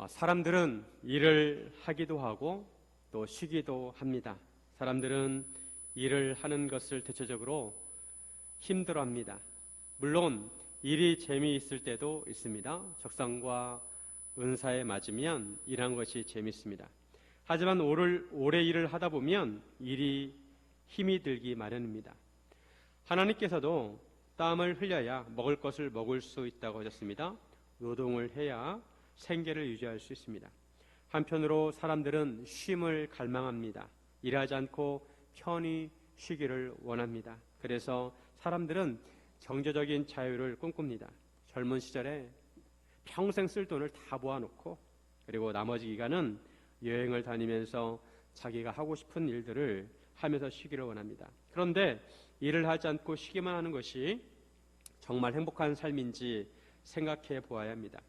사람들은 일을 하기도 하고 또 쉬기도 합니다. 사람들은 일을 하는 것을 대체적으로 힘들어합니다. 물론 일이 재미있을 때도 있습니다. 적성과 은사에 맞으면 일하는 것이 재미있습니다. 하지만 오래 일을 하다 보면 일이 힘이 들기 마련입니다. 하나님께서도 땀을 흘려야 먹을 것을 먹을 수 있다고 하셨습니다. 노동을 해야 생계를 유지할 수 있습니다. 한편으로 사람들은 쉼을 갈망합니다. 일하지 않고 편히 쉬기를 원합니다. 그래서 사람들은 경제적인 자유를 꿈꿉니다. 젊은 시절에 평생 쓸 돈을 다 모아놓고 그리고 나머지 기간은 여행을 다니면서 자기가 하고 싶은 일들을 하면서 쉬기를 원합니다. 그런데 일을 하지 않고 쉬기만 하는 것이 정말 행복한 삶인지 생각해 보아야 합니다.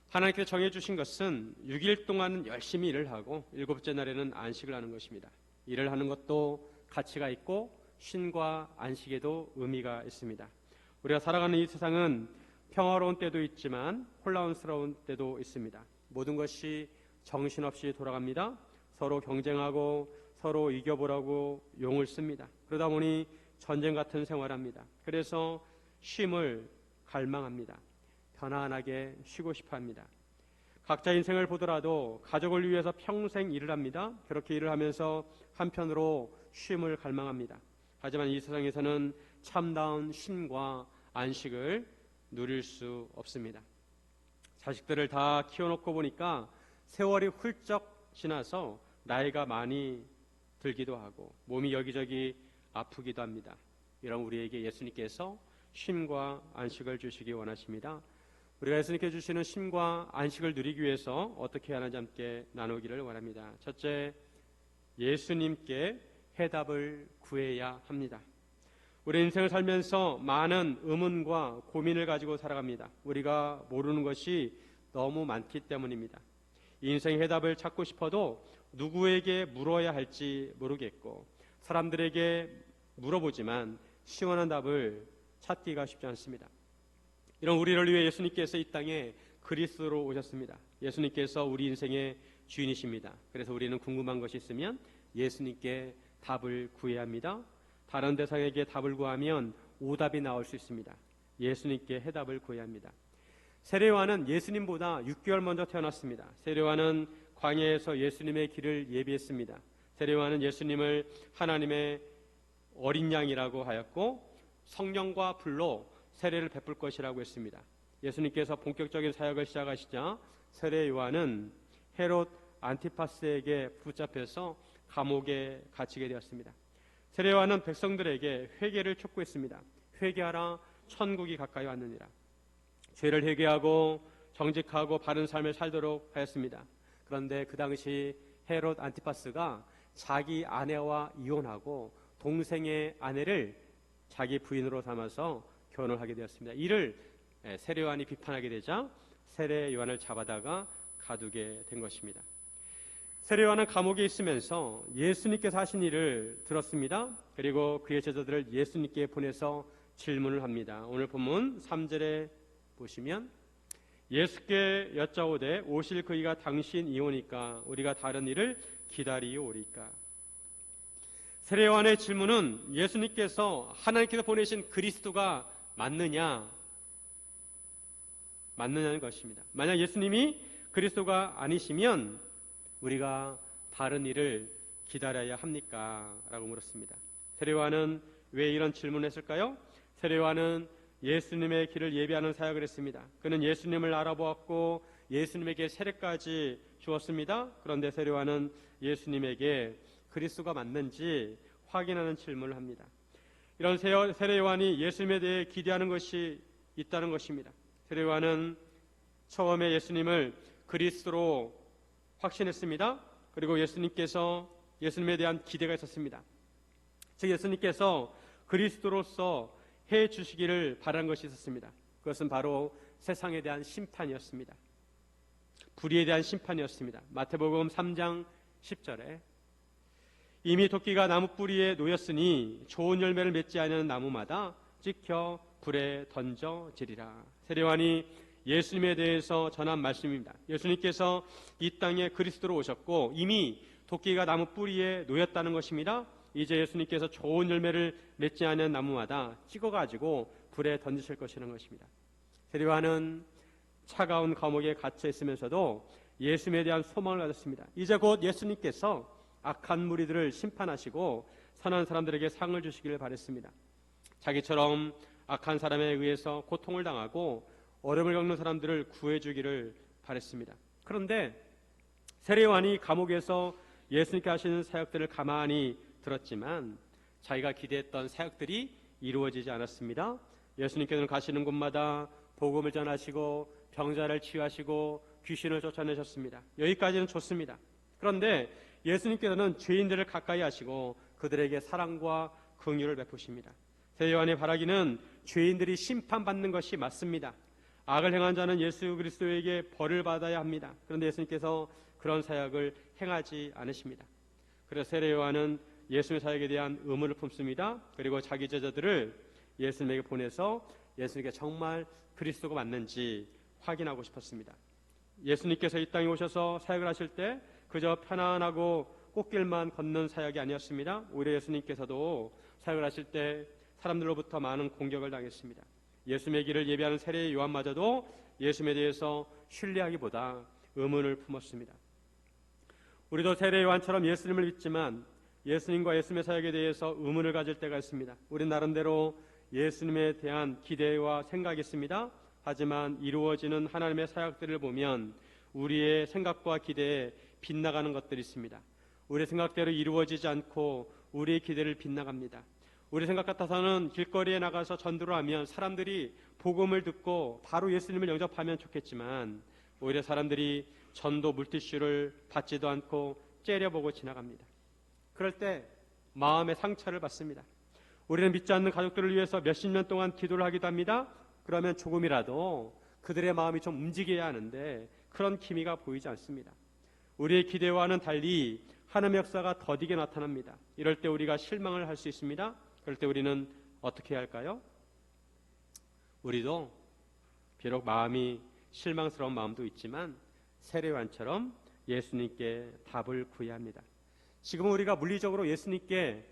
하나님께서 정해주신 것은 6일 동안은 열심히 일을 하고 7째 날에는 안식을 하는 것입니다. 일을 하는 것도 가치가 있고 쉼과 안식에도 의미가 있습니다. 우리가 살아가는 이 세상은 평화로운 때도 있지만 혼란스러운 때도 있습니다. 모든 것이 정신없이 돌아갑니다. 서로 경쟁하고 서로 이겨보라고 용을 씁니다. 그러다 보니 전쟁 같은 생활합니다. 그래서 쉼을 갈망합니다. 편안하게 쉬고 싶어 합니다. 각자 인생을 보더라도 가족을 위해서 평생 일을 합니다. 그렇게 일을 하면서 한편으로 쉼을 갈망합니다. 하지만 이 세상에서는 참다운 쉼과 안식을 누릴 수 없습니다. 자식들을 다 키워놓고 보니까 세월이 훌쩍 지나서 나이가 많이 들기도 하고 몸이 여기저기 아프기도 합니다. 이런 우리에게 예수님께서 쉼과 안식을 주시기 원하십니다. 우리가 예수님께 주시는 쉼과 안식을 누리기 위해서 어떻게 하는지 함께 나누기를 원합니다. 첫째, 예수님께 해답을 구해야 합니다. 우리 인생을 살면서 많은 의문과 고민을 가지고 살아갑니다. 우리가 모르는 것이 너무 많기 때문입니다. 인생의 해답을 찾고 싶어도 누구에게 물어야 할지 모르겠고 사람들에게 물어보지만 시원한 답을 찾기가 쉽지 않습니다. 이런 우리를 위해 예수님께서 이 땅에 그리스도로 오셨습니다. 예수님께서 우리 인생의 주인이십니다. 그래서 우리는 궁금한 것이 있으면 예수님께 답을 구해야 합니다. 다른 대상에게 답을 구하면 오답이 나올 수 있습니다. 예수님께 해답을 구해야 합니다. 세례요한은 예수님보다 6개월 먼저 태어났습니다. 세례요한은 광야에서 예수님의 길을 예비했습니다. 세례요한은 예수님을 하나님의 어린 양이라고 하였고 성령과 불로 세례를 베풀 것이라고 했습니다. 예수님께서 본격적인 사역을 시작하시자 세례요한은 헤롯 안티파스에게 붙잡혀서 감옥에 갇히게 되었습니다. 세례요한은 백성들에게 회개를 촉구했습니다. 회개하라, 천국이 가까이 왔느니라. 죄를 회개하고 정직하고 바른 삶을 살도록 하였습니다. 그런데 그 당시 헤롯 안티파스가 자기 아내와 이혼하고 동생의 아내를 자기 부인으로 삼아서 결혼하게 되었습니다. 이를 세례요한이 비판하게 되자 세례요한을 잡아다가 가두게 된 것입니다. 세례요한은 감옥에 있으면서 예수님께서 하신 일을 들었습니다. 그리고 그의 제자들을 예수님께 보내서 질문을 합니다. 오늘 본문 3절에 보시면 예수께 여짜오되 오실 그이가 당신이 오니까 우리가 다른 일을 기다리오리까. 세례요한의 질문은 예수님께서 하나님께서 보내신 그리스도가 맞느냐는 것입니다. 만약 예수님이 그리스도가 아니시면 우리가 다른 일을 기다려야 합니까? 라고 물었습니다. 세례요한은 왜 이런 질문을 했을까요? 세례요한은 예수님의 길을 예비하는 사역을 했습니다. 그는 예수님을 알아보았고 예수님에게 세례까지 주었습니다. 그런데 세례요한은 예수님에게 그리스도가 맞는지 확인하는 질문을 합니다. 이런 세례요한이 예수님에 대해 기대하는 것이 있다는 것입니다. 세례요한은 처음에 예수님을 그리스도로 확신했습니다. 그리고 예수님에 대한 기대가 있었습니다. 즉 예수님께서 그리스도로서 해 주시기를 바란 것이 있었습니다. 그것은 바로 세상에 대한 심판이었습니다. 불의에 대한 심판이었습니다. 마태복음 3장 10절에 이미 도끼가 나무 뿌리에 놓였으니 좋은 열매를 맺지 않는 나무마다 찍혀 불에 던져지리라. 세례요한이 예수님에 대해서 전한 말씀입니다. 예수님께서 이 땅에 그리스도로 오셨고 이미 도끼가 나무 뿌리에 놓였다는 것입니다. 이제 예수님께서 좋은 열매를 맺지 않은 나무마다 찍어가지고 불에 던지실 것이라는 것입니다. 세례요한은 차가운 감옥에 갇혀 있으면서도 예수님에 대한 소망을 가졌습니다. 이제 곧 예수님께서 악한 무리들을 심판하시고 선한 사람들에게 상을 주시기를 바랬습니다. 자기처럼 악한 사람에 의해서 고통을 당하고 어려움을 겪는 사람들을 구해주기를 바랬습니다. 그런데 세례요한이 감옥에서 예수님께 하시는 사역들을 가만히 들었지만 자기가 기대했던 사역들이 이루어지지 않았습니다. 예수님께서는 가시는 곳마다 복음을 전하시고 병자를 치유하시고 귀신을 쫓아내셨습니다. 여기까지는 좋습니다. 그런데 예수님께서는 죄인들을 가까이 하시고 그들에게 사랑과 긍휼을 베푸십니다. 세례요한이 바라기는 죄인들이 심판받는 것이 맞습니다. 악을 행한 자는 예수 그리스도에게 벌을 받아야 합니다. 그런데 예수님께서 그런 사역을 행하지 않으십니다. 그래서 세례요한은 예수님의 사역에 대한 의문을 품습니다. 그리고 자기 제자들을 예수님에게 보내서 예수님께 정말 그리스도가 맞는지 확인하고 싶었습니다. 예수님께서 이 땅에 오셔서 사역을 하실 때 그저 편안하고 꽃길만 걷는 사역이 아니었습니다. 오히려 예수님께서도 사역을 하실 때 사람들로부터 많은 공격을 당했습니다. 예수님의 길을 예비하는 세례 요한마저도 예수님에 대해서 신뢰하기보다 의문을 품었습니다. 우리도 세례 요한처럼 예수님을 믿지만 예수님과 예수님의 사역에 대해서 의문을 가질 때가 있습니다. 우리 나름대로 예수님에 대한 기대와 생각이 있습니다. 하지만 이루어지는 하나님의 사역들을 보면 우리의 생각과 기대에 빗나가는 것들이 있습니다. 우리의 생각대로 이루어지지 않고 우리의 기대를 빗나갑니다. 우리 생각 같아서는 길거리에 나가서 전도를 하면 사람들이 복음을 듣고 바로 예수님을 영접하면 좋겠지만 오히려 사람들이 전도 물티슈를 받지도 않고 째려보고 지나갑니다. 그럴 때 마음의 상처를 받습니다. 우리는 믿지 않는 가족들을 위해서 몇십 년 동안 기도를 하기도 합니다. 그러면 조금이라도 그들의 마음이 좀 움직여야 하는데 그런 기미가 보이지 않습니다. 우리의 기대와는 달리 하나님의 역사가 더디게 나타납니다. 이럴 때 우리가 실망을 할 수 있습니다. 그럴 때 우리는 어떻게 해야 할까요? 우리도 비록 마음이 실망스러운 마음도 있지만 세례요한처럼 예수님께 답을 구해야 합니다. 지금 우리가 물리적으로 예수님께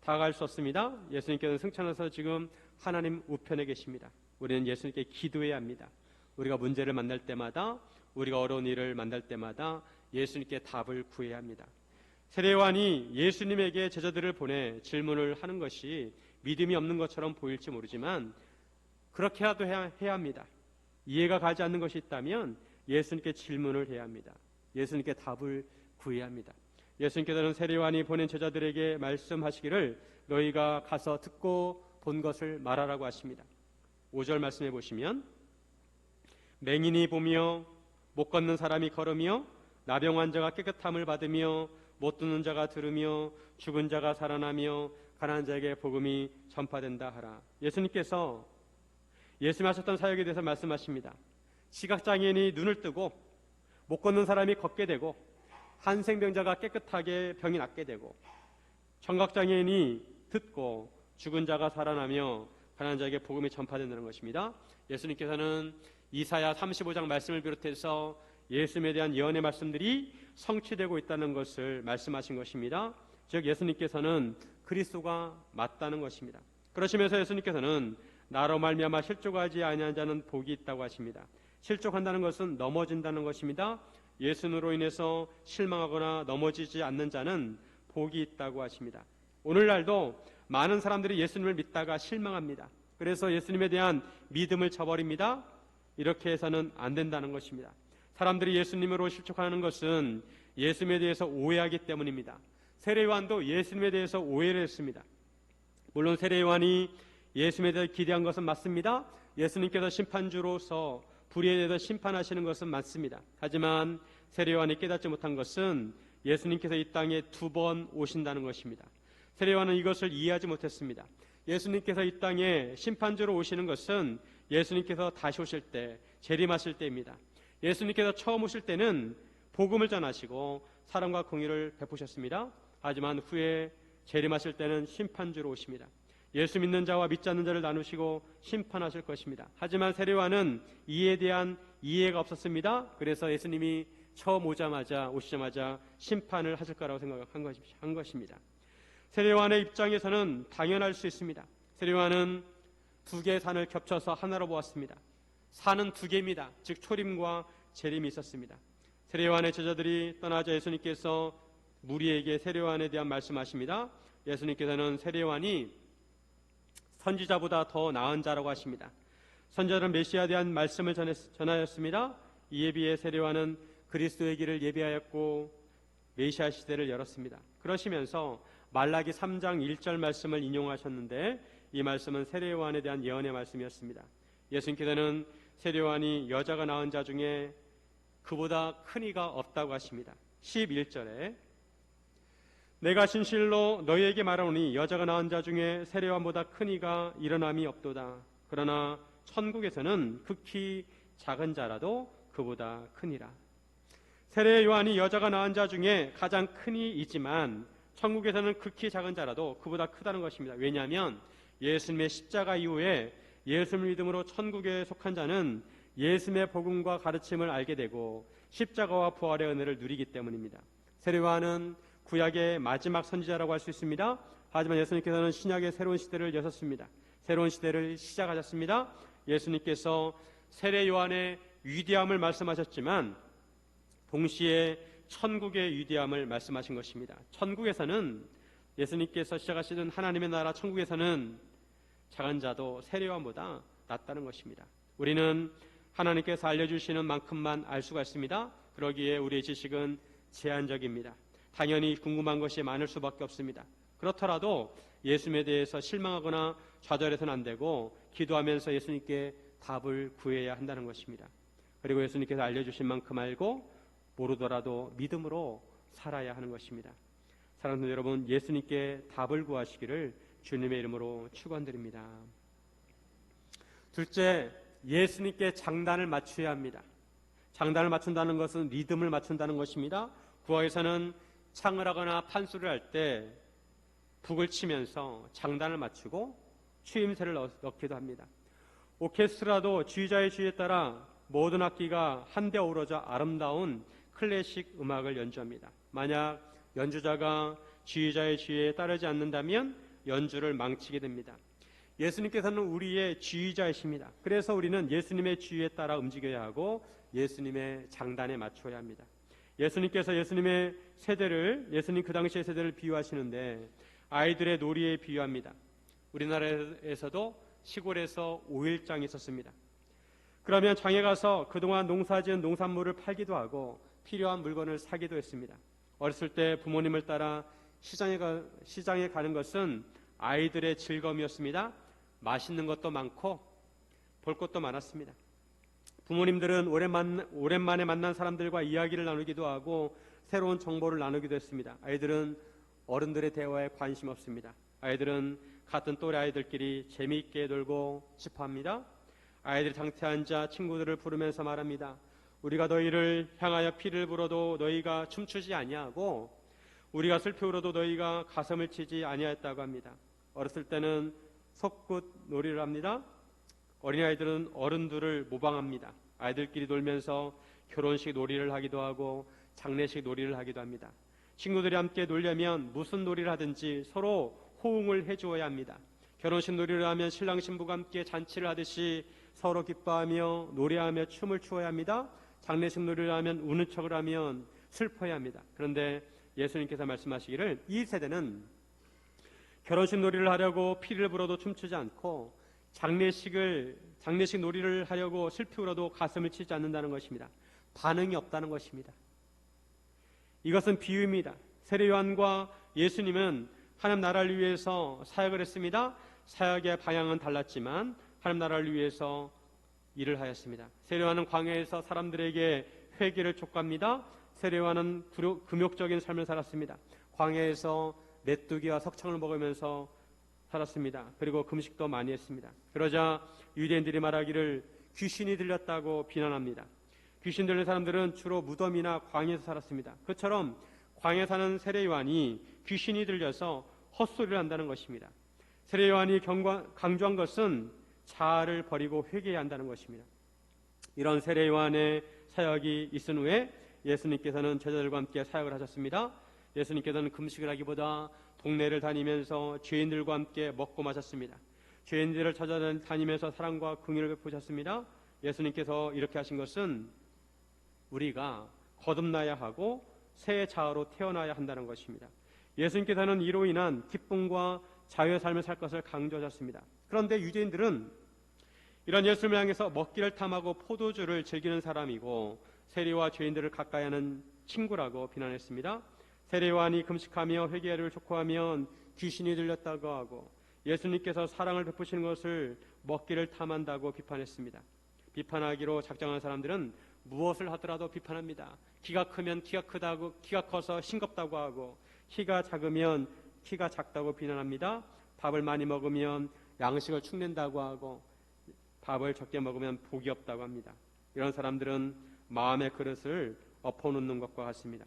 다가갈 수 없습니다. 예수님께서는 승천해서 지금 하나님 우편에 계십니다. 우리는 예수님께 기도해야 합니다. 우리가 문제를 만날 때마다 우리가 어려운 일을 만날 때마다 예수님께 답을 구해야 합니다. 세례요한이 예수님에게 제자들을 보내 질문을 하는 것이 믿음이 없는 것처럼 보일지 모르지만 그렇게라도 해야 합니다. 이해가 가지 않는 것이 있다면 예수님께 질문을 해야 합니다. 예수님께 답을 구해야 합니다. 예수님께서는 세례요한이 보낸 제자들에게 말씀하시기를 너희가 가서 듣고 본 것을 말하라고 하십니다. 5절 말씀해 보시면 맹인이 보며 못 걷는 사람이 걸으며 나병 환자가 깨끗함을 받으며 못 듣는 자가 들으며 죽은 자가 살아나며 가난한 자에게 복음이 전파된다 하라. 예수님께서 예수님 하셨던 사역에 대해서 말씀하십니다. 시각장애인이 눈을 뜨고 못 걷는 사람이 걷게 되고 한생병자가 깨끗하게 병이 낫게 되고 청각장애인이 듣고 죽은 자가 살아나며 가난한 자에게 복음이 전파된다는 것입니다. 예수님께서는 이사야 35장 말씀을 비롯해서 예수님에 대한 예언의 말씀들이 성취되고 있다는 것을 말씀하신 것입니다. 즉 예수님께서는 그리스도가 맞다는 것입니다. 그러시면서 예수님께서는 나로 말미암아 실족하지 아니한 자는 복이 있다고 하십니다. 실족한다는 것은 넘어진다는 것입니다. 예수님으로 인해서 실망하거나 넘어지지 않는 자는 복이 있다고 하십니다. 오늘날도 많은 사람들이 예수님을 믿다가 실망합니다. 그래서 예수님에 대한 믿음을 저버립니다. 이렇게 해서는 안 된다는 것입니다. 사람들이 예수님으로 실족하는 것은 예수님에 대해서 오해하기 때문입니다. 세례요한도 예수님에 대해서 오해를 했습니다. 물론 세례요한이 예수님에 대해 기대한 것은 맞습니다. 예수님께서 심판주로서 불의에 대해서 심판하시는 것은 맞습니다. 하지만 세례요한이 깨닫지 못한 것은 예수님께서 이 땅에 2번 오신다는 것입니다. 세례요한은 이것을 이해하지 못했습니다. 예수님께서 이 땅에 심판주로 오시는 것은 예수님께서 다시 오실 때, 재림하실 때입니다. 예수님께서 처음 오실 때는 복음을 전하시고 사랑과 긍휼을 베푸셨습니다. 하지만 후에 재림하실 때는 심판주로 오십니다. 예수 믿는 자와 믿지 않는 자를 나누시고 심판하실 것입니다. 하지만 세례요한은 이에 대한 이해가 없었습니다. 그래서 예수님이 처음 오시자마자 심판을 하실 거라고 생각한 것입니다. 세례요한의 입장에서는 당연할 수 있습니다. 세례요한은 두 개의 산을 겹쳐서 하나로 보았습니다. 산은 두 개입니다. 즉 초림과 재림이 있었습니다. 세례요한의 제자들이 떠나자 예수님께서 무리에게 세례요한에 대한 말씀하십니다. 예수님께서는 세례요한이 선지자보다 더 나은 자라고 하십니다. 선지자는 메시아에 대한 말씀을 전하였습니다. 이에 비해 세례요한은 그리스도의 길을 예비하였고 메시아 시대를 열었습니다. 그러시면서 말라기 3장 1절 말씀을 인용하셨는데 이 말씀은 세례요한에 대한 예언의 말씀이었습니다. 예수님께서는 세례요한이 여자가 낳은 자 중에 그보다 큰 이가 없다고 하십니다. 11절에 내가 진실로 너희에게 말하노니 여자가 낳은 자 중에 세례요한보다 큰 이가 일어남이 없도다. 그러나 천국에서는 극히 작은 자라도 그보다 크니라. 세례요한이 여자가 낳은 자 중에 가장 큰 이이지만 천국에서는 극히 작은 자라도 그보다 크다는 것입니다. 왜냐하면 예수님의 십자가 이후에 예수님을 믿음으로 천국에 속한 자는 예수님의 복음과 가르침을 알게 되고 십자가와 부활의 은혜를 누리기 때문입니다. 세례요한은 구약의 마지막 선지자라고 할 수 있습니다. 하지만 예수님께서는 신약의 새로운 시대를 여셨습니다. 새로운 시대를 시작하셨습니다. 예수님께서 세례요한의 위대함을 말씀하셨지만 동시에 천국의 위대함을 말씀하신 것입니다. 천국에서는 예수님께서 시작하시는 하나님의 나라 천국에서는 작은 자도 세례요한보다 낫다는 것입니다. 우리는 하나님께서 알려주시는 만큼만 알 수가 있습니다. 그러기에 우리의 지식은 제한적입니다. 당연히 궁금한 것이 많을 수밖에 없습니다. 그렇더라도 예수님에 대해서 실망하거나 좌절해서는 안 되고 기도하면서 예수님께 답을 구해야 한다는 것입니다. 그리고 예수님께서 알려주신 만큼 알고 모르더라도 믿음으로 살아야 하는 것입니다. 사랑하는 여러분, 예수님께 답을 구하시기를 주님의 이름으로 축원드립니다. 둘째, 예수님께 장단을 맞춰야 합니다. 장단을 맞춘다는 것은 리듬을 맞춘다는 것입니다. 구하에서는 창을 하거나 판소리를 할 때 북을 치면서 장단을 맞추고 추임새를 넣기도 합니다. 오케스트라도 지휘자의 지휘에 따라 모든 악기가 한데 어우러져 아름다운 클래식 음악을 연주합니다. 만약 연주자가 지휘자의 지휘에 따르지 않는다면 연주를 망치게 됩니다. 예수님께서는 우리의 지휘자이십니다. 그래서 우리는 예수님의 지휘에 따라 움직여야 하고 예수님의 장단에 맞춰야 합니다. 예수님께서 예수님의 세대를, 예수님 그 당시의 세대를 비유하시는데 아이들의 놀이에 비유합니다. 우리나라에서도 시골에서 오일장이 있었습니다. 그러면 장에 가서 그동안 농사지은 농산물을 팔기도 하고 필요한 물건을 사기도 했습니다. 어렸을 때 부모님을 따라 시장에 가는 것은 아이들의 즐거움이었습니다. 맛있는 것도 많고 볼 것도 많았습니다. 부모님들은 오랜만에 만난 사람들과 이야기를 나누기도 하고 새로운 정보를 나누기도 했습니다. 아이들은 어른들의 대화에 관심 없습니다. 아이들은 같은 또래 아이들끼리 재미있게 놀고 싶어합니다. 아이들이 장태 앉아 친구들을 부르면서 말합니다. 우리가 너희를 향하여 피를 불어도 너희가 춤추지 아니하고 우리가 슬피 울어도 너희가 가슴을 치지 아니하였다고 합니다. 어렸을 때는 속굿 놀이를 합니다. 어린아이들은 어른들을 모방합니다. 아이들끼리 놀면서 결혼식 놀이를 하기도 하고 장례식 놀이를 하기도 합니다. 친구들이 함께 놀려면 무슨 놀이를 하든지 서로 호응을 해주어야 합니다. 결혼식 놀이를 하면 신랑 신부가 함께 잔치를 하듯이 서로 기뻐하며 노래하며 춤을 추어야 합니다. 장례식 놀이를 하면 우는 척을 하면 슬퍼해야 합니다. 그런데 예수님께서 말씀하시기를 이 세대는 결혼식 놀이를 하려고 피를 불어도 춤추지 않고 장례식 놀이를 하려고 슬피 울어도 가슴을 치지 않는다는 것입니다. 반응이 없다는 것입니다. 이것은 비유입니다. 세례요한과 예수님은 하나님 나라를 위해서 사역을 했습니다. 사역의 방향은 달랐지만 하나님 나라를 위해서 일을 하였습니다. 세례요한은 광야에서 사람들에게 회개를 촉구합니다. 세례요한은 금욕적인 삶을 살았습니다. 광야에서 메뚜기와 석청을 먹으면서 살았습니다. 그리고 금식도 많이 했습니다. 그러자 유대인들이 말하기를 귀신이 들렸다고 비난합니다. 귀신 들린 사람들은 주로 무덤이나 광야에서 살았습니다. 그처럼 광야에 사는 세례요한이 귀신이 들려서 헛소리를 한다는 것입니다. 세례 요한이 강조한 것은 자아를 버리고 회개해야 한다는 것입니다. 이런 세례 요한의 사역이 있은 후에 예수님께서는 제자들과 함께 사역을 하셨습니다. 예수님께서는 금식을 하기보다 동네를 다니면서 죄인들과 함께 먹고 마셨습니다. 죄인들을 찾아다니면서 사랑과 긍휼을 베푸셨습니다. 예수님께서 이렇게 하신 것은 우리가 거듭나야 하고 새 자아로 태어나야 한다는 것입니다. 예수님께서는 이로 인한 기쁨과 자유의 삶을 살 것을 강조하셨습니다. 그런데 유대인들은 이런 예수님을 향해서 먹기를 탐하고 포도주를 즐기는 사람이고 세리와 죄인들을 가까이 하는 친구라고 비난했습니다. 세례 요한이 금식하며 회개를 촉구하면 귀신이 들렸다고 하고 예수님께서 사랑을 베푸시는 것을 먹기를 탐한다고 비판했습니다. 비판하기로 작정한 사람들은 무엇을 하더라도 비판합니다. 키가 크면 키가 크다고, 키가 커서 싱겁다고 하고, 키가 작으면 키가 작다고 비난합니다. 밥을 많이 먹으면 양식을 축낸다고 하고, 밥을 적게 먹으면 복이 없다고 합니다. 이런 사람들은 마음의 그릇을 엎어놓는 것과 같습니다.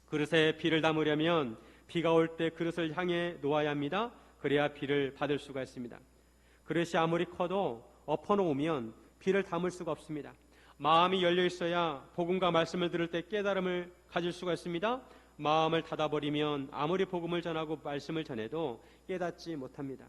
그릇에 비를 담으려면 비가 올 때 그릇을 향해 놓아야 합니다. 그래야 비를 받을 수가 있습니다. 그릇이 아무리 커도 엎어놓으면 비를 담을 수가 없습니다. 마음이 열려 있어야 복음과 말씀을 들을 때 깨달음을 가질 수가 있습니다. 마음을 닫아버리면 아무리 복음을 전하고 말씀을 전해도 깨닫지 못합니다.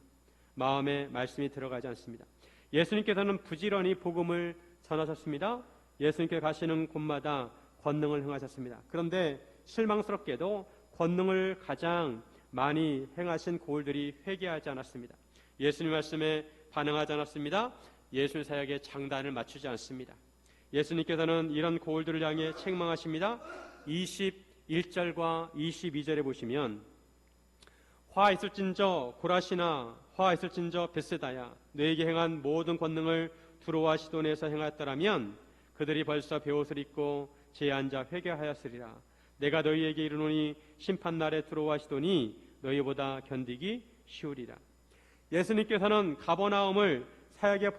마음에 말씀이 들어가지 않습니다. 예수님께서는 부지런히 복음을 전하셨습니다. 예수님께 가시는 곳마다 권능을 행하셨습니다. 그런데 실망스럽게도 권능을 가장 많이 행하신 고을들이 회개하지 않았습니다. 예수님 말씀에 반응하지 않았습니다. 예수님 사역에 장단을 맞추지 않습니다. 예수님께서는 이런 고을들을 향해 책망하십니다. 21절과 22절에 보시면 화 있을진저 고라시나 화 있을진저 벳세다야 너에게 행한 모든 권능을 두로와 시돈에서 행하였더라면 그들이 벌써 베옷을 입고 제에 앉아 회개하였으리라. 내가 너희에게 이르노니 심판날에 두로와 시돈이 너희보다 견디기 쉬우리라. 예수님께서는 가버나움을 사역의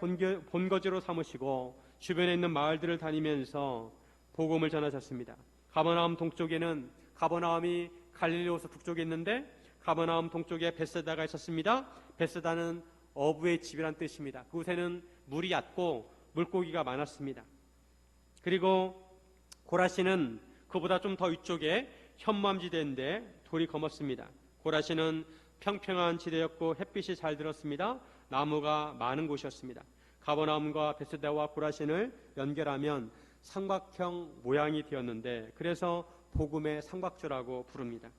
본거지로 삼으시고 주변에 있는 마을들을 다니면서 복음을 전하셨습니다. 가버나움 동쪽에는 가버나움이 갈릴리호서 북쪽에 있는데 가버나움 동쪽에 벳세다가 있었습니다. 벳세다는 어부의 집이란 뜻입니다. 그곳에는 물이 얕고 물고기가 많았습니다. 그리고 고라시는 그보다 좀 더 위쪽에 현무암지대인데 돌이 검었습니다. 고라시는 평평한 지대였고 햇빛이 잘 들었습니다. 나무가 많은 곳이었습니다. 가버나움과 벳세다와 고라신을 연결하면 삼각형 모양이 되었는데 그래서 복음의 삼각주라고 부릅니다.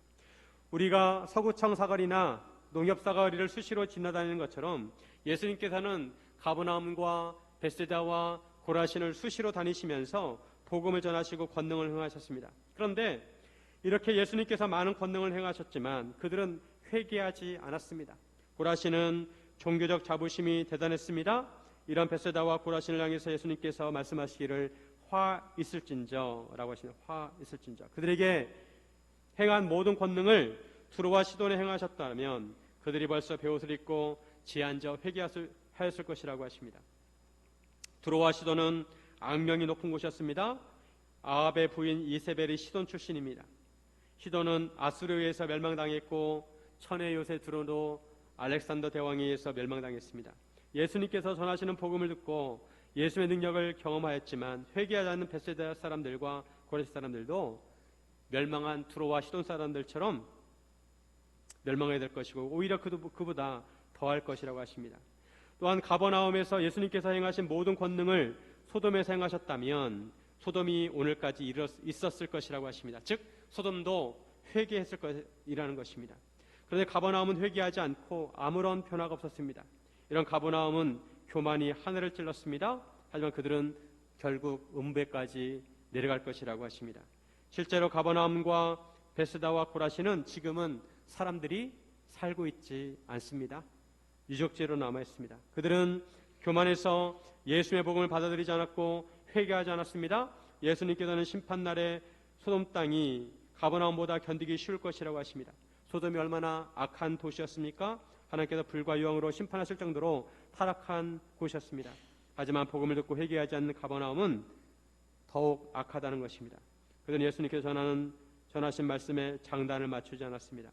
우리가 서구청 사거리나 농협 사거리를 수시로 지나다니는 것처럼 예수님께서는 가버나움과 벳세다와 고라신을 수시로 다니시면서 복음을 전하시고 권능을 행하셨습니다. 그런데 이렇게 예수님께서 많은 권능을 행하셨지만 그들은 회개하지 않았습니다. 고라신은 종교적 자부심이 대단했습니다. 이런 벳세다와 고라신을 향해서 예수님께서 말씀하시기를 화 있을진저라고 하시는 화 있을진저. 그들에게 행한 모든 권능을 두로와 시돈에 행하셨다면 그들이 벌써 베옷을 입고 지에 앉아 회개하였을 것이라고 하십니다. 두로와 시돈은 악명이 높은 곳이었습니다. 아합의 부인 이세벨이 시돈 출신입니다. 시돈은 아수르에 의해서 멸망당했고 천의 요새 두로도 알렉산더 대왕에 의해서 멸망당했습니다. 예수님께서 전하시는 복음을 듣고 예수의 능력을 경험하였지만 회개하지 않는 벳세다 사람들과 고레스 사람들도 멸망한 두로와 시돈 사람들처럼 멸망해야 될 것이고 오히려 그보다 더할 것이라고 하십니다. 또한 가버나움에서 예수님께서 행하신 모든 권능을 소돔에서 행하셨다면 소돔이 오늘까지 있었을 것이라고 하십니다. 즉 소돔도 회개했을 것이라는 것입니다. 그런데 가버나움은 회개하지 않고 아무런 변화가 없었습니다. 이런 가버나움은 교만이 하늘을 찔렀습니다. 하지만 그들은 결국 음배까지 내려갈 것이라고 하십니다. 실제로 가버나움과 벳세다와 고라시는 지금은 사람들이 살고 있지 않습니다. 유적지로 남아 있습니다. 그들은 교만해서 예수의 복음을 받아들이지 않았고 회개하지 않았습니다. 예수님께서는 심판날에 소돔 땅이 가버나움보다 견디기 쉬울 것이라고 하십니다. 소돔이 얼마나 악한 도시였습니까? 하나님께서 불과 유황으로 심판하실 정도로 타락한 곳이었습니다. 하지만 복음을 듣고 회개하지 않는 가버나움은 더욱 악하다는 것입니다. 그들은 예수님께서 전하신 말씀에 장단을 맞추지 않았습니다.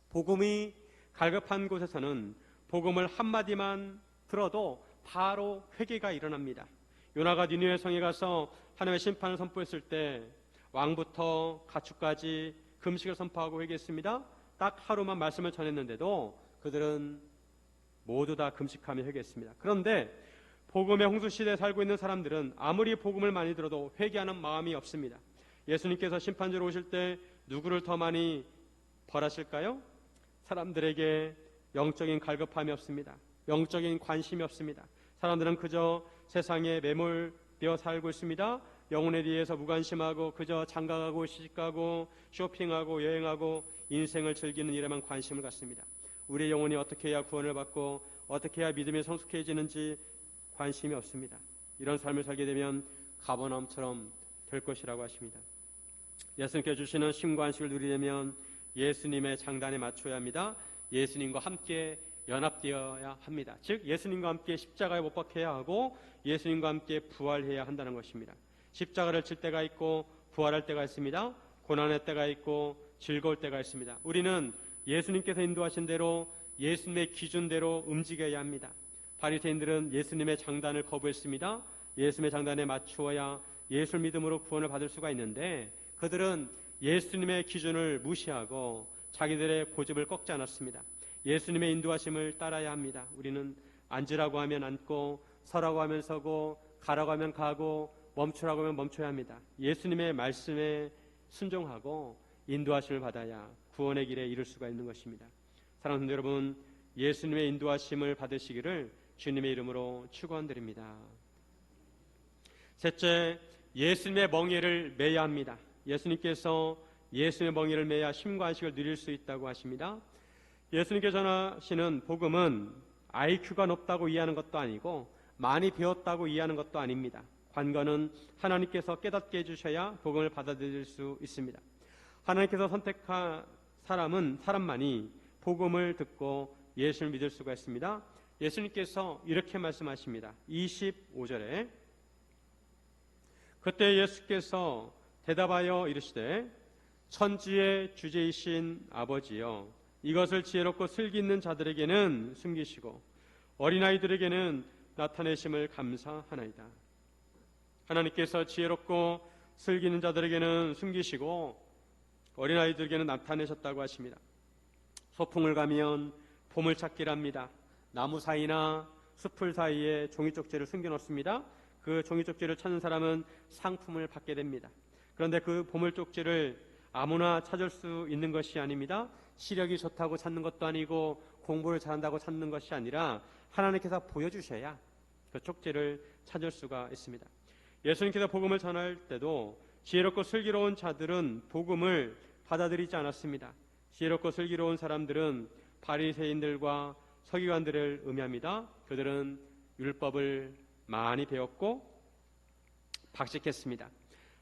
복음이 갈급한 곳에서는 복음을 한마디만 들어도 바로 회개가 일어납니다. 요나가 니느웨 성에 가서 하나님의 심판을 선포했을 때 왕부터 가축까지 금식을 선포하고 회개했습니다. 딱 하루만 말씀을 전했는데도 그들은 모두 다 금식하며 회개했습니다. 그런데 복음의 홍수시대에 살고 있는 사람들은 아무리 복음을 많이 들어도 회개하는 마음이 없습니다. 예수님께서 심판주로 오실 때 누구를 더 많이 벌하실까요? 사람들에게 영적인 갈급함이 없습니다. 영적인 관심이 없습니다. 사람들은 그저 세상에 매몰되어 살고 있습니다. 영혼에 대해서 무관심하고 그저 장가가고 시집가고 쇼핑하고 여행하고 인생을 즐기는 일에만 관심을 갖습니다. 우리의 영혼이 어떻게 해야 구원을 받고 어떻게 해야 믿음이 성숙해지는지 관심이 없습니다. 이런 삶을 살게 되면 가버나움처럼 될 것이라고 하십니다. 예수님께 주시는 쉼과 안식을 누리려면 예수님의 장단에 맞춰야 합니다. 예수님과 함께 연합되어야 합니다. 즉 예수님과 함께 십자가에 못 박혀야 하고 예수님과 함께 부활해야 한다는 것입니다. 십자가를 칠 때가 있고 부활할 때가 있습니다. 고난의 때가 있고 즐거울 때가 있습니다. 우리는 예수님께서 인도하신 대로 예수님의 기준대로 움직여야 합니다. 바리새인들은 예수님의 장단을 거부했습니다. 예수님의 장단에 맞추어야 예수를 믿음으로 구원을 받을 수가 있는데 그들은 예수님의 기준을 무시하고 자기들의 고집을 꺾지 않았습니다. 예수님의 인도하심을 따라야 합니다. 우리는 앉으라고 하면 앉고 서라고 하면 서고 가라고 하면 가고 멈추라고 하면 멈춰야 합니다. 예수님의 말씀에 순종하고 인도하심을 받아야 구원의 길에 이를 수가 있는 것입니다. 사랑하는 여러분, 예수님의 인도하심을 받으시기를 주님의 이름으로 축원드립니다. 셋째, 예수님의 멍에를 매야 합니다. 예수님께서 예수님의 멍에를 매야 쉼과 안식을 누릴 수 있다고 하십니다. 예수님께서 전하시는 복음은 IQ가 높다고 이해하는 것도 아니고 많이 배웠다고 이해하는 것도 아닙니다. 관건은 하나님께서 깨닫게 해주셔야 복음을 받아들일 수 있습니다. 하나님께서 선택한 사람만이 복음을 듣고 예수를 믿을 수가 있습니다. 예수님께서 이렇게 말씀하십니다. 25절에 그때 예수께서 대답하여 이르시되 천지의 주제이신 아버지여 이것을 지혜롭고 슬기 있는 자들에게는 숨기시고 어린아이들에게는 나타내심을 감사하나이다. 하나님께서 지혜롭고 슬기 있는 자들에게는 숨기시고 어린아이들에게는 나타내셨다고 하십니다. 소풍을 가면 보물찾기랍니다. 나무 사이나 숲을 사이에 종이쪽지를 숨겨놓습니다. 그 종이쪽지를 찾는 사람은 상품을 받게 됩니다. 그런데 그 보물쪽지를 아무나 찾을 수 있는 것이 아닙니다. 시력이 좋다고 찾는 것도 아니고 공부를 잘한다고 찾는 것이 아니라 하나님께서 보여주셔야 그 쪽지를 찾을 수가 있습니다. 예수님께서 복음을 전할 때도 지혜롭고 슬기로운 자들은 복음을 받아들이지 않았습니다. 지혜롭고 슬기로운 사람들은 바리새인들과 서기관들을 의미합니다. 그들은 율법을 많이 배웠고 박식했습니다.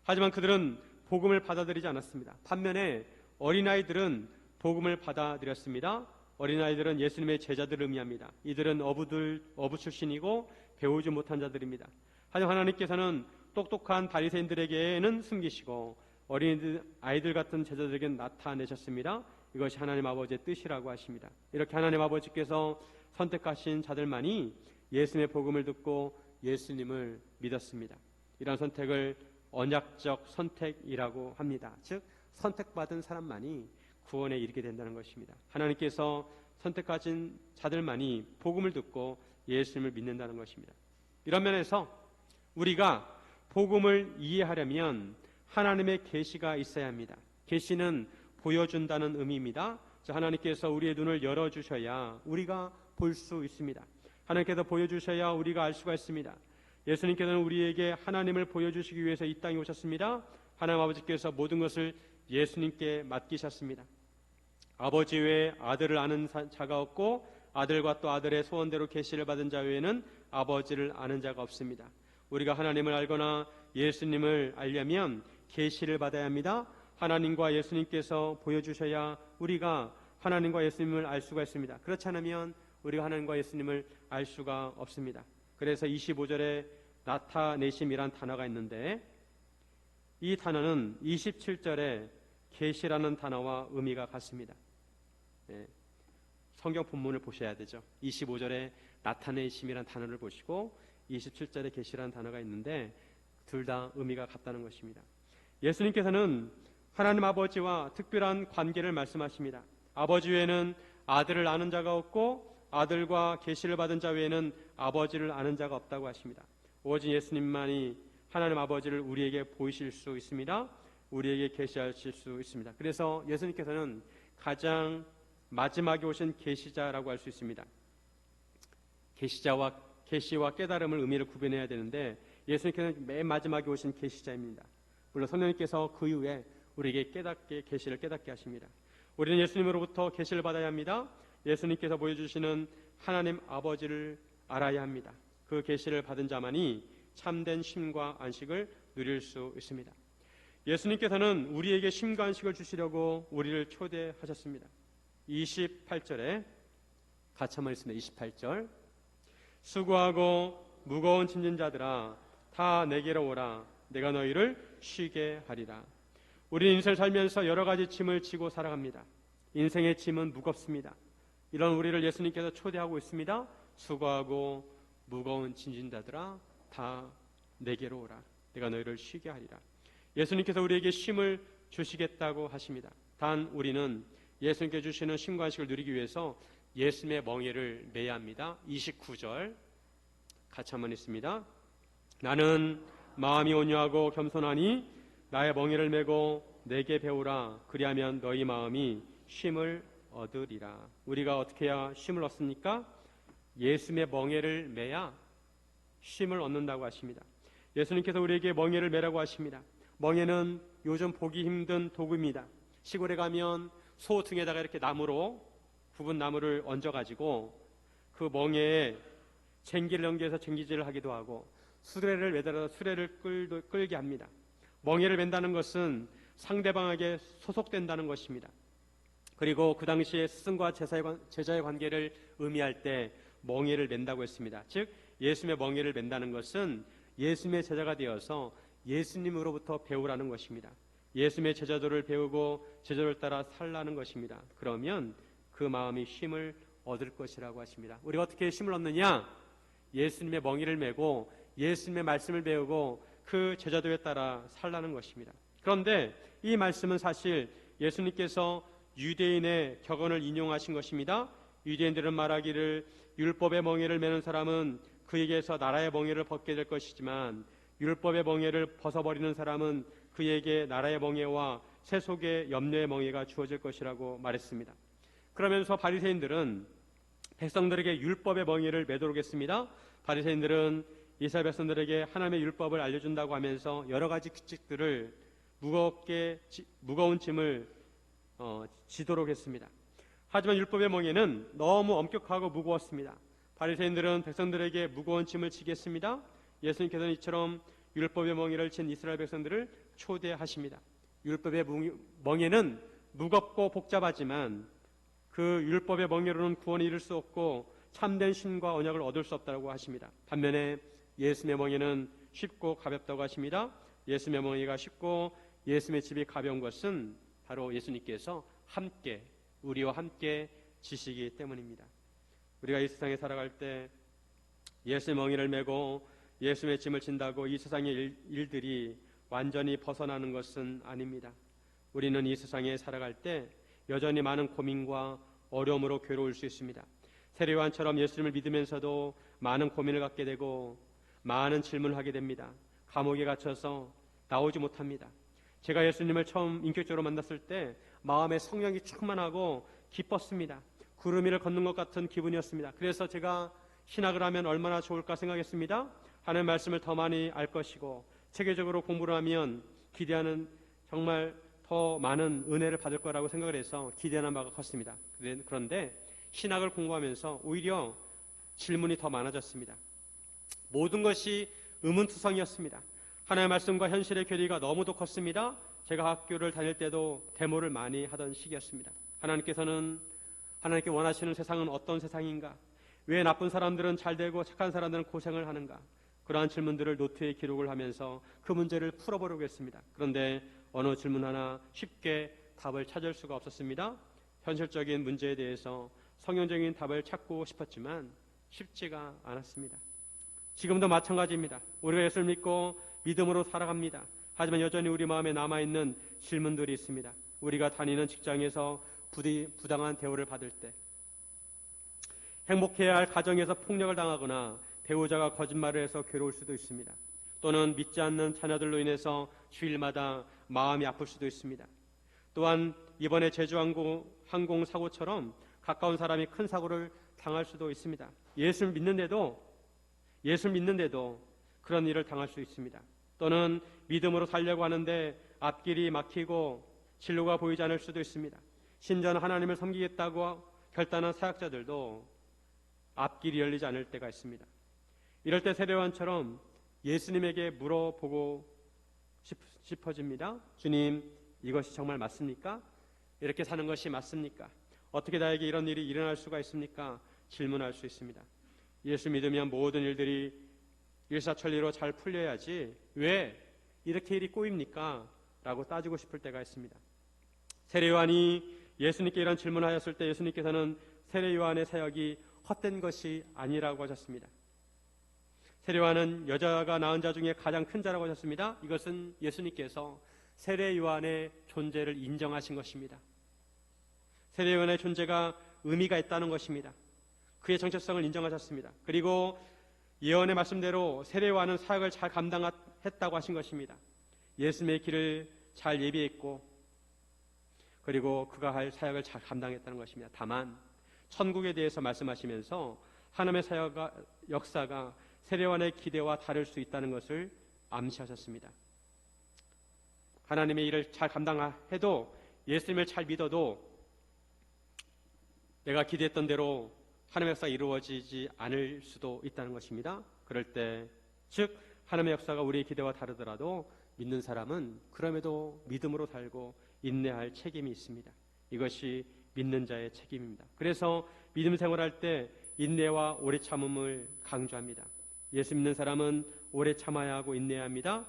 하지만 그들은 복음을 받아들이지 않았습니다. 반면에 어린아이들은 복음을 받아들였습니다. 어린아이들은 예수님의 제자들을 의미합니다. 이들은 어부 출신이고 배우지 못한 자들입니다. 하지만 하나님께서는 똑똑한 바리새인들에게는 숨기시고 어린아이들 같은 제자들에게는 나타내셨습니다. 이것이 하나님 아버지의 뜻이라고 하십니다. 이렇게 하나님 아버지께서 선택하신 자들만이 예수님의 복음을 듣고 예수님을 믿었습니다. 이런 선택을 언약적 선택이라고 합니다. 즉 선택받은 사람만이 구원에 이르게 된다는 것입니다. 하나님께서 선택하신 자들만이 복음을 듣고 예수님을 믿는다는 것입니다. 이런 면에서 우리가 복음을 이해하려면 하나님의 계시가 있어야 합니다. 계시는 보여준다는 의미입니다. 하나님께서 우리의 눈을 열어주셔야 우리가 볼 수 있습니다. 하나님께서 보여주셔야 우리가 알 수가 있습니다. 예수님께서는 우리에게 하나님을 보여주시기 위해서 이 땅에 오셨습니다. 하나님 아버지께서 모든 것을 예수님께 맡기셨습니다. 아버지 외에 아들을 아는 자가 없고 아들과 또 아들의 소원대로 계시를 받은 자 외에는 아버지를 아는 자가 없습니다. 우리가 하나님을 알거나 예수님을 알려면 계시를 받아야 합니다. 하나님과 예수님께서 보여주셔야 우리가 하나님과 예수님을 알 수가 있습니다. 그렇지 않으면 우리가 하나님과 예수님을 알 수가 없습니다. 그래서 25절에 나타내심이란 단어가 있는데 이 단어는 27절에 계시라는 단어와 의미가 같습니다. 성경 본문을 보셔야 되죠. 25절에 나타내심이란 단어를 보시고 27절에 계시라는 단어가 있는데 둘 다 의미가 같다는 것입니다. 예수님께서는 하나님 아버지와 특별한 관계를 말씀하십니다. 아버지 외에는 아들을 아는 자가 없고 아들과 계시를 받은 자 외에는 아버지를 아는 자가 없다고 하십니다. 오직 예수님만이 하나님 아버지를 우리에게 보이실 수 있습니다. 우리에게 계시하실 수 있습니다. 그래서 예수님께서는 가장 마지막에 오신 계시자라고 할 수 있습니다. 계시와 깨달음을 의미를 구분해야 되는데 예수님께서는 맨 마지막에 오신 계시자입니다. 물론 성령님께서 그 이후에 우리에게 계시를 깨닫게 하십니다. 우리는 예수님으로부터 계시를 받아야 합니다. 예수님께서 보여주시는 하나님 아버지를 알아야 합니다. 그 계시를 받은 자만이 참된 쉼과 안식을 누릴 수 있습니다. 예수님께서는 우리에게 쉼과 안식을 주시려고 우리를 초대하셨습니다. 28절에 같이 한번 읽습니다. 28절 수고하고 무거운 짐진 자들아 다 내게로 오라 내가 너희를 쉬게 하리라. 우리 인생을 살면서 여러 가지 짐을 지고 살아갑니다. 인생의 짐은 무겁습니다. 이런 우리를 예수님께서 초대하고 있습니다. 수고하고 무거운 짐진 자들아 다 내게로 오라 내가 너희를 쉬게 하리라. 예수님께서 우리에게 쉼을 주시겠다고 하십니다. 단 우리는 예수님께 주시는 쉼과 안식을 누리기 위해서 예수님의 멍에를 매야 합니다. 29절 같이 한번 읽습니다. 나는 마음이 온유하고 겸손하니 나의 멍에를 메고 내게 배우라 그리하면 너희 마음이 쉼을 얻으리라. 우리가 어떻게 해야 쉼을 얻습니까? 예수님의 멍에를 매야 쉼을 얻는다고 하십니다. 예수님께서 우리에게 멍에를 매라고 하십니다. 멍에는 요즘 보기 힘든 도구입니다. 시골에 가면 소 등에다가 이렇게 굽은 나무를 얹어가지고 그 멍에에 쟁기를 연결해서 쟁기질을 하기도 하고 수레를 매달아서 수레를 끌게 합니다. 멍에를 맨다는 것은 상대방에게 소속된다는 것입니다. 그리고 그 당시에 스승과 제자의 관계를 의미할 때 멍에를 맨다고 했습니다. 즉 예수님의 멍에를 맨다는 것은 예수님의 제자가 되어서 예수님으로부터 배우라는 것입니다. 예수님의 제자도를 배우고 제자도를 따라 살라는 것입니다. 그러면 그 마음이 쉼을 얻을 것이라고 하십니다. 우리가 어떻게 쉼을 얻느냐? 예수님의 멍에를 메고 예수님의 말씀을 배우고 그 제자도에 따라 살라는 것입니다. 그런데 이 말씀은 사실 예수님께서 유대인의 격언을 인용하신 것입니다. 유대인들은 말하기를 율법의 멍에를 메는 사람은 그에게서 나라의 멍에를 벗게 될 것이지만 율법의 멍에를 벗어버리는 사람은 그에게 나라의 멍에와 세속의 염려의 멍에가 주어질 것이라고 말했습니다. 그러면서 바리새인들은 백성들에게 율법의 멍에를 매도록 했습니다. 바리새인들은 이스라엘 백성들에게 하나님의 율법을 알려준다고 하면서 여러 가지 규칙들을 무거운 짐을 지도록 했습니다. 하지만 율법의 멍에는 너무 엄격하고 무거웠습니다. 바리새인들은 백성들에게 무거운 짐을 지겠습니다. 예수님께서는 이처럼 율법의 멍에를 진 이스라엘 백성들을 초대하십니다. 율법의 멍에는 무겁고 복잡하지만 그 율법의 멍에로는 구원에 이를 수 없고 참된 쉼과 언약을 얻을 수 없다고 하십니다. 반면에 예수님의 멍에는 쉽고 가볍다고 하십니다. 예수님의 멍에가 쉽고 예수님의 집이 가벼운 것은 바로 예수님께서 우리와 함께 지시기 때문입니다. 우리가 이 세상에 살아갈 때 예수의 멍에를 메고 예수님의 짐을 진다고 이 세상의 일들이 완전히 벗어나는 것은 아닙니다. 우리는 이 세상에 살아갈 때 여전히 많은 고민과 어려움으로 괴로울 수 있습니다. 세례요한처럼 예수님을 믿으면서도 많은 고민을 갖게 되고 많은 질문을 하게 됩니다. 감옥에 갇혀서 나오지 못합니다. 제가 예수님을 처음 인격적으로 만났을 때 마음에 성령이 충만하고 기뻤습니다. 구름 위를 걷는 것 같은 기분이었습니다. 그래서 제가 신학을 하면 얼마나 좋을까 생각했습니다. 하나님의 말씀을 더 많이 알 것이고 체계적으로 공부를 하면 기대하는 정말 더 많은 은혜를 받을 거라고 생각을 해서 기대하는 바가 컸습니다. 그런데 신학을 공부하면서 오히려 질문이 더 많아졌습니다. 모든 것이 의문투성이었습니다. 하나님의 말씀과 현실의 괴리가 너무도 컸습니다. 제가 학교를 다닐 때도 데모를 많이 하던 시기였습니다. 하나님께 원하시는 세상은 어떤 세상인가? 왜 나쁜 사람들은 잘 되고 착한 사람들은 고생을 하는가? 그러한 질문들을 노트에 기록을 하면서 그 문제를 풀어보려고 했습니다. 그런데 어느 질문 하나 쉽게 답을 찾을 수가 없었습니다. 현실적인 문제에 대해서 성경적인 답을 찾고 싶었지만 쉽지가 않았습니다. 지금도 마찬가지입니다. 우리가 예수를 믿고 믿음으로 살아갑니다. 하지만 여전히 우리 마음에 남아있는 질문들이 있습니다. 우리가 다니는 직장에서 부당한 대우를 받을 때, 행복해야 할 가정에서 폭력을 당하거나 배우자가 거짓말을 해서 괴로울 수도 있습니다. 또는 믿지 않는 자녀들로 인해서 주일마다 마음이 아플 수도 있습니다. 또한 이번에 제주항공 사고처럼 가까운 사람이 큰 사고를 당할 수도 있습니다. 예수를 믿는데도 그런 일을 당할 수 있습니다. 또는 믿음으로 살려고 하는데 앞길이 막히고 진로가 보이지 않을 수도 있습니다. 심지어는 하나님을 섬기겠다고 결단한 사역자들도 앞길이 열리지 않을 때가 있습니다. 이럴 때 세례요한처럼 예수님에게 물어보고 싶어집니다. 주님, 이것이 정말 맞습니까? 이렇게 사는 것이 맞습니까? 어떻게 나에게 이런 일이 일어날 수가 있습니까? 질문할 수 있습니다. 예수 믿으면 모든 일들이 일사천리로 잘 풀려야지 왜 이렇게 일이 꼬입니까? 라고 따지고 싶을 때가 있습니다. 세례요한이 예수님께 이런 질문을 하였을 때 예수님께서는 세례요한의 사역이 헛된 것이 아니라고 하셨습니다. 세례요한은 여자가 낳은 자 중에 가장 큰 자라고 하셨습니다. 이것은 예수님께서 세례요한의 존재를 인정하신 것입니다. 세례요한의 존재가 의미가 있다는 것입니다. 그의 정체성을 인정하셨습니다. 그리고 예언의 말씀대로 세례요한은 사역을 잘 감당했다고 하신 것입니다. 예수님의 길을 잘 예비했고 그리고 그가 할 사역을 잘 감당했다는 것입니다. 다만 천국에 대해서 말씀하시면서 하나님의 역사가 세례요한의 기대와 다를 수 있다는 것을 암시하셨습니다. 하나님의 일을 잘 감당해도 예수님을 잘 믿어도 내가 기대했던 대로 하나님의 역사가 이루어지지 않을 수도 있다는 것입니다. 그럴 때 즉 하나님의 역사가 우리의 기대와 다르더라도 믿는 사람은 그럼에도 믿음으로 살고 인내할 책임이 있습니다. 이것이 믿는 자의 책임입니다. 그래서 믿음 생활할 때 인내와 오래 참음을 강조합니다. 예수 믿는 사람은 오래 참아야 하고 인내해야 합니다.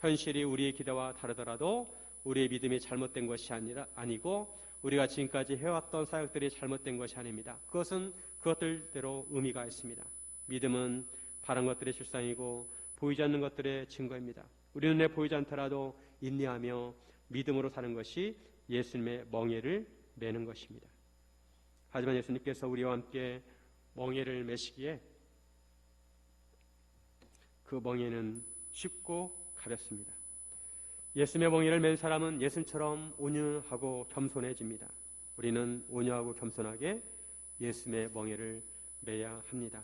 현실이 우리의 기대와 다르더라도 우리의 믿음이 잘못된 것이 아니고 우리가 지금까지 해왔던 사역들이 잘못된 것이 아닙니다. 그것은 그것들대로 의미가 있습니다. 믿음은 바른 것들의 실상이고 보이지 않는 것들의 증거입니다. 우리 눈에 보이지 않더라도 인내하며 믿음으로 사는 것이 예수님의 멍에를 매는 것입니다. 하지만 예수님께서 우리와 함께 멍에를 매시기에 그 멍에는 쉽고 가볍습니다. 예수님의 멍에를 맨 사람은 예수님처럼 온유하고 겸손해집니다. 우리는 온유하고 겸손하게 예수님의 멍에를 매야 합니다.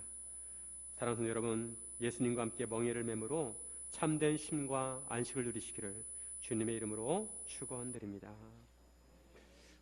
사랑하는 성도 여러분, 예수님과 함께 멍에를 매므로 참된 쉼과 안식을 누리시기를 주님의 이름으로 축원드립니다.